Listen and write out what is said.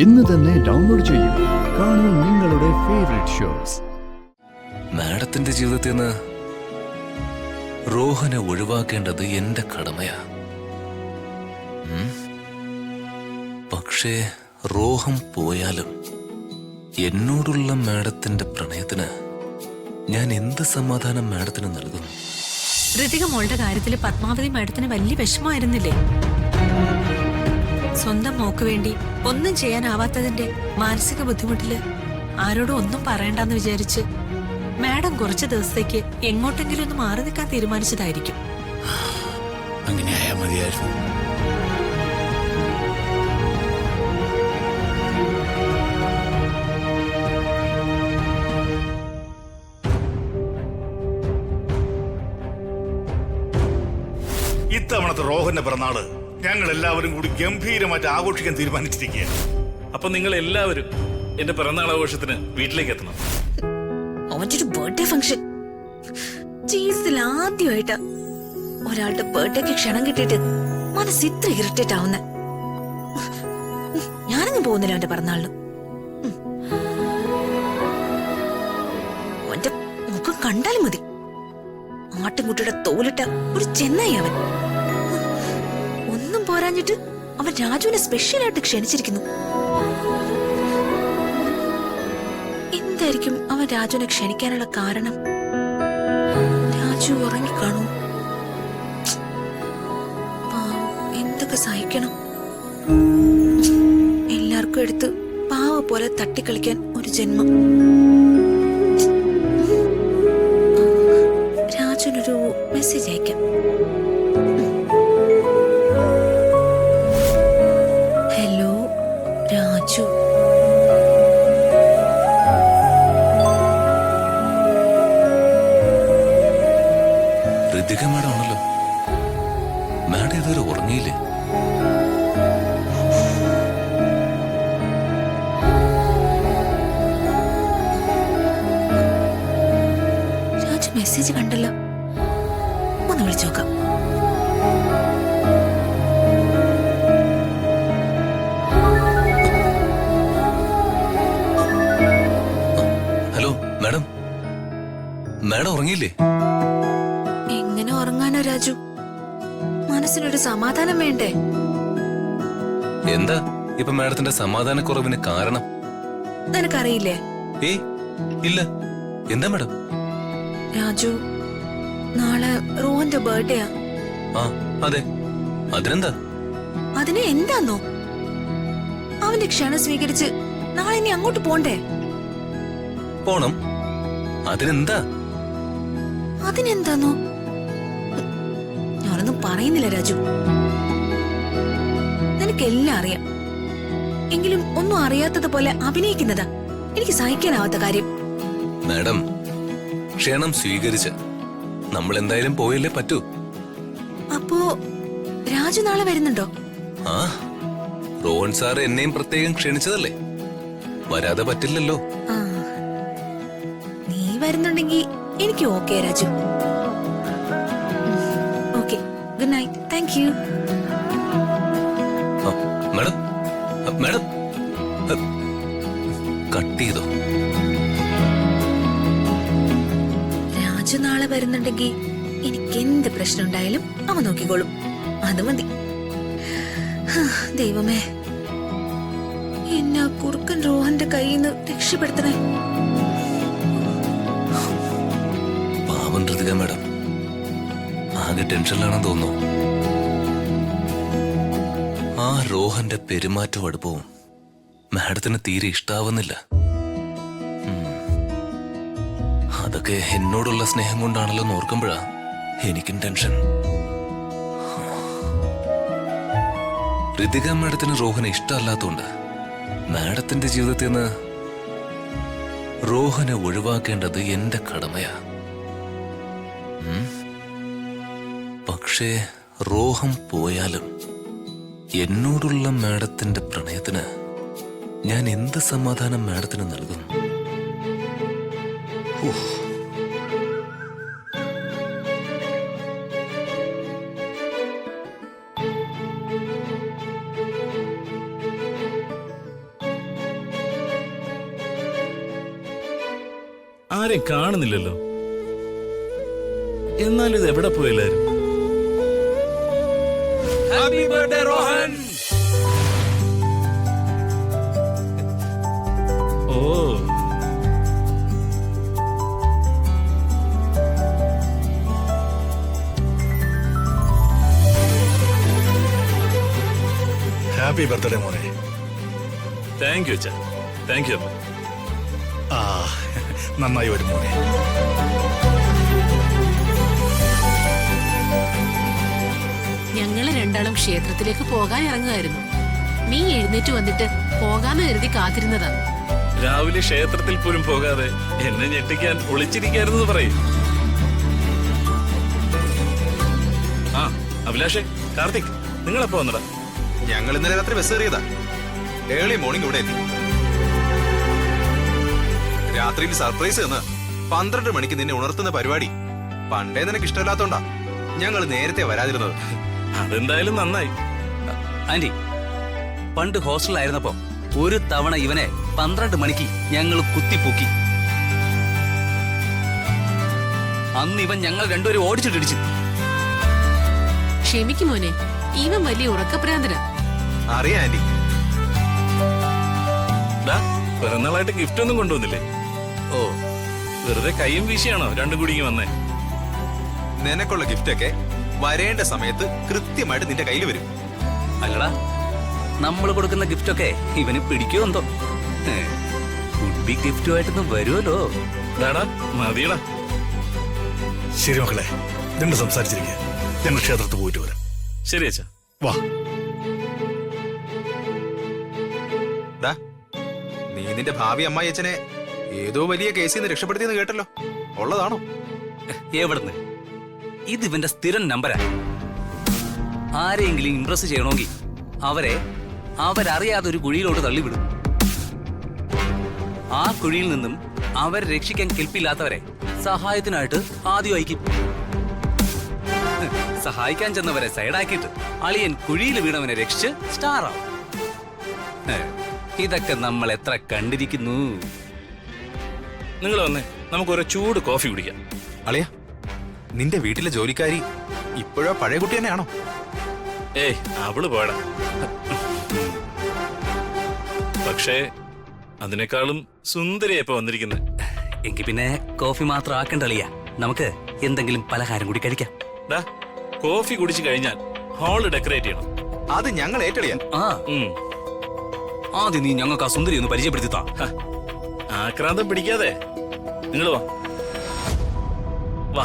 ഇന്ന് തന്നെ ഡൗൺലോഡ് ചെയ്യൂ. കാണൂ നിങ്ങളുടെ ഫേവറേറ്റ് ഷോസ്. മാഡത്തിന്റെ ജീവിതത്തിൽ നിന്ന് റോഹനെ ഒഴിവാക്കേണ്ടത് എന്റെ കടമയാ. പക്ഷേ റോഹം പോയാലും എന്നോടുള്ള മാഡത്തിന്റെ പ്രണയത്തിന് ഞാൻ എന്ത് സമാധാനം മാഡത്തിന് നൽകുന്നു? ഋതിക മോളുടെ കാര്യത്തിൽ പത്മാവതി മാഡത്തിന് വലിയ വിഷമമായിരുന്നില്ലേ? സ്വന്തം മോക്ക് വേണ്ടി ഒന്നും ചെയ്യാനാവാത്തതിന്റെ മാനസിക ബുദ്ധിമുട്ടില് ആരോടും ഒന്നും പറയണ്ടെന്ന് വിചാരിച്ച് മാഡം കുറച്ചു ദിവസത്തേക്ക് എങ്ങോട്ടെങ്കിലും ഒന്ന് മാറി നിൽക്കാൻ തീരുമാനിച്ചതായിരിക്കും. അങ്ങനെ ആയാൽ മതിയായിരുന്നു. ഇത്തവണത്തെ റോഹന്റെ പിറന്നാള് ഞങ്ങൾ എല്ലാവരും കൂടി ഗംഭീരമായിട്ട് ആഘോഷിക്കാൻ തീരുമാനിച്ചിരിക്കുകയാണ്. അപ്പൊ നിങ്ങൾ എല്ലാവരും എന്റെ പിറന്നാൾ ആഘോഷത്തിന് വീട്ടിലേക്ക് എത്തണം. അവന്റെ ഒരു ബർത്ത്ഡേ ഫംഗ്ഷൻ ജീവിതത്തിൽ ആദ്യമായിട്ട് ഒരാളുടെ ബർത്ത്ഡേക്ക് ക്ഷണം കിട്ടിയിട്ട് മനസ്സ് ഇത്ര ഇറിറ്റേറ്റ് ആവുന്ന. ഞാനങ്ങ് പോകുന്നില്ല അവന്റെ പിറന്നാളിന്. അവന്റെ മുഖം കണ്ടാലും മതി. ആട്ടിൻകുട്ടിയുടെ തോലിട്ട ഒരു ചെന്നായി അവൻ. ഒന്നും പോരാഞ്ഞിട്ട് അവൻ രാജുവിനെ സ്പെഷ്യലായിട്ട് ക്ഷണിച്ചിരിക്കുന്നു. എന്തായിരിക്കും അവൻ രാജുവിനെ ക്ഷണിക്കാനുള്ള കാരണം? രാജു ഉറങ്ങിക്കാണൂ? എന്തൊക്കെ സഹിക്കണം. എല്ലാവർക്കും എടുത്ത് പാവ പോലെ തട്ടിക്കളിക്കാൻ ഒരു ജന്മം. രാജുവിനൊരു മെസ്സേജ് അയക്കാം. ഹലോ രാജു, ഋതിക മാഡം ആണല്ലോ. മാഡം ഇതുവരെ ഉറങ്ങിയില്ലേ? രാജു മെസ്സേജ് കണ്ടല്ലോ. ഒന്ന് വിളിച്ചു നോക്കാം. ഹലോ മാഡം, മാഡം ഉറങ്ങിയില്ലേ? എങ്ങനെ ഉറങ്ങാനോ രാജു? മനസ്സിനൊരു സമാധാനം വേണ്ടേ? എന്താ ഇപ്പൊ മാഡത്തിന്റെ സമാധാനക്കുറവിന് കാരണം? നിനക്കറിയില്ലേ? ഏയ് ഇല്ല. എന്താ മാഡം? രാജു, നാളെ റോഹന്റെ ബർത്ത്ഡേയാ. ആ അതെ, അതിനെന്താ? അതിന് എന്താന്നോ? അവന്റെ ക്ഷണം സ്വീകരിച്ച് നാളെ ഇനി അങ്ങോട്ട് പോണ്ടേ? പോണം. അതിനെന്താ? അതിനെന്താന്നോ? ഞാനൊന്നും പറയുന്നില്ല രാജു. നിനക്കെല്ലാം അറിയാം. എങ്കിലും ഒന്നും അറിയാത്തതുപോലെ അഭിനയിക്കുന്നതാ എനിക്ക് സഹിക്കാനാവാത്ത കാര്യം. മാഡം, ക്ഷണം സ്വീകരിച്ച് നമ്മൾ എന്തായാലും പോയല്ലേ പറ്റൂ. അപ്പോ രാജു നാളെ വരുന്നുണ്ടോ? ആ, റോഹൻ സാർ എന്നെയും പ്രത്യേകം ക്ഷണിച്ചതല്ലേ, വരാതെ പറ്റില്ലല്ലോ. ആ, നീ വരുന്നുണ്ടെങ്കിൽ എനിക്ക് okay Raju. Okay, good night. Thank you. Madam, madam cut ചെയ്തോ? രാജു നാളെ വരുന്നുണ്ടെങ്കിൽ എനിക്ക് എന്ത് പ്രശ്നം ഉണ്ടായാലും അവൻ നോക്കിക്കോളും. അത് മതി. ദൈവമേ, എന്നെ കുറുക്കൻ റോഹന്റെ കയ്യിൽ നിന്ന് രക്ഷപ്പെടുത്തണേ. പാവം ഋതിക മാഡം ആകെ ടെൻഷനിലാണെന്ന് തോന്നുന്നു. ആ റോഹന്റെ പെരുമാറ്റവും അടുപ്പവും മാഡത്തിന് തീരെ ഇഷ്ടാവുന്നില്ല. അതൊക്കെ എന്നോടുള്ള സ്നേഹം കൊണ്ടാണല്ലോ ഓർക്കുമ്പോഴാ എനിക്കും ടെൻഷൻ. ഋതിക മാഡത്തിന് റോഹനെ ഇഷ്ടമല്ലാത്തോണ്ട് മാഡത്തിന്റെ ജീവിതത്തിൽ നിന്ന് റോഹനെ ഒഴിവാക്കേണ്ടത് എന്റെ കടമയാ. പക്ഷേ റോഹം പോയാലും എന്നോടുള്ള മാഡത്തിന്റെ പ്രണയത്തിന് ഞാൻ എന്ത് സമാധാനം മാഡത്തിന് നൽകും? ആരെയും കാണുന്നില്ലല്ലോ. എന്നാലും ഇത് എവിടെ പോയില്ലാരും? ഓ, ഹാപ്പി ബർത്ത്ഡേ മോനെ. താങ്ക് യു അച്ഛാ. താങ്ക് യു അമ്മ. ആ നന്നായി വരും മോനെ. ഞങ്ങള് രണ്ടാളും ക്ഷേത്രത്തിലേക്ക് പോകാൻ ഇറങ്ങുമായിരുന്നു. നീ എഴുന്നേറ്റ് വന്നിട്ട് പോകാന്ന് കരുതി കാത്തിരുന്നതാ. രാവിലെ ക്ഷേത്രത്തിൽ പോലും പോകാതെ എന്നെ ഞെട്ടിക്കാൻ ഒളിച്ചിരിക്കായിരുന്നു പറയും. ആ അഭിലാഷേ, കാർത്തിക്, നിങ്ങളെപ്പോ വന്നടാ? ഞങ്ങൾ ഇന്നലെ രാത്രി ബസ് കയറിയതാ. ഏർലി മോർണിംഗ് ഇവിടെ എത്തി. രാത്രിയിൽ സർപ്രൈസ് എന്ന് 12 മണിക്ക് നിന്നെ ഉണർത്തുന്ന പരിപാടി പണ്ടേ നിനക്ക് ഇഷ്ടമില്ലാത്തോണ്ടാ ഞങ്ങൾ നേരത്തെ വരാതിരുന്നത്. അതെന്തായാലും നന്നായി. ആന്റി, പണ്ട് ഹോസ്റ്റലിലായിരുന്നപ്പോ ഒരു തവണ ഇവനെ 12 മണിക്ക് ഞങ്ങൾ കുത്തിപ്പൊക്കി. അന്ന് ഇവൻ ഞങ്ങൾ രണ്ടുപേരും ഓടിച്ചിട്ടിടിച്ചു. ക്ഷമിക്കും മോനെ, ഇവൻ വലിയ ഉറക്കപ്രാന്തനാ. അറിയാം ആന്റി. ഡാ, പിറന്നാളായിട്ട് ഗിഫ്റ്റ് ഒന്നും കൊണ്ടുവന്നില്ലേ? ഓ, വെറുതെ കൈയും വീശിയാണോ രണ്ടും കൂടി ഇങ്ങ് വന്നേ? നിനക്കുള്ള ഗിഫ്റ്റൊക്കെ വരേണ്ട സമയത്ത് കൃത്യമായിട്ട് നിന്റെ കയ്യിൽ വരും. അല്ലടാ, നമ്മൾ കൊടുക്കുന്ന ഗിഫ്റ്റൊക്കെ ഇവന് പിടിക്കുമോ എന്തോ. ഫുഡ് ബി ഗിഫ്റ്റുമായിട്ടൊന്നും വരുമല്ലോ. ഡാടാ, മതിയടാ. ശരി മക്കളെ, രണ്ട് സംസാരിച്ചിരിക്കുക. ഞങ്ങൾ ക്ഷേത്രത്തിൽ പോയിട്ട് വരാം. ശരി അച്ഛാ. വാ. ഡാ, നീ നിന്റെ ഭാവി അമ്മായി അച്ഛനെ ഏതോ വലിയ കേസിൽ നിന്ന് രക്ഷപ്പെടുത്തിയെന്ന് കേട്ടല്ലോ. ഉള്ളതാണോ? എവിടുന്ന്? ഇത് ഇവന്റെ സ്ഥിരം നമ്പരാ. ആരെയെങ്കിലും ഇംപ്രസ് ചെയ്യണമെങ്കിൽ അവരറിയാതെ ഒരു കുഴിയിലോട്ട് തള്ളിവിടും. ആ കുഴിയിൽ നിന്നും അവരെ രക്ഷിക്കാൻ കെൽപ്പില്ലാത്തവരെ സഹായത്തിനായിട്ട് ആദ്യം അയക്കും. സഹായിക്കാൻ ചെന്നവരെ സൈഡാക്കിയിട്ട് അളിയൻ കുഴിയിൽ വീണവനെ രക്ഷിച്ച് സ്റ്റാർ ആവും. ഇതൊക്കെ നമ്മൾ എത്ര കണ്ടിരിക്കുന്നു. നിങ്ങൾ വന്നേ, നമുക്ക് ഒരു ചൂട് കോഫി കുടിക്കാം. അളിയ, നിന്റെ വീട്ടിലെ ജോലിക്കാരി ഇപ്പോഴോ പഴയ കുട്ടി തന്നെയാണോ? ഏയ്, അവള് പോടാ. പക്ഷേ അതിനേക്കാളും സുന്ദരിയാ ഇപ്പൊ വന്നിരിക്കുന്നത്. എങ്കിൽ പിന്നെ കോഫി മാത്രം ആക്കണ്ട അളിയ, നമുക്ക് എന്തെങ്കിലും പലഹാരം കൂടി കഴിക്കാം. ഡാ, കോഫി കുടിച്ചു കഴിഞ്ഞാൽ ഹാള് ഡെക്കറേറ്റ് ചെയ്യണം. അത് ഞങ്ങൾ ഏറ്റളിയാ. ആ, ആദ്യം നീ ഞങ്ങൾക്ക് ആ സുന്ദരി ഒന്ന് പരിചയപ്പെടുത്തി താ. ആക്രാന്തം പിടിക്കാതെ നിങ്ങൾ വാ.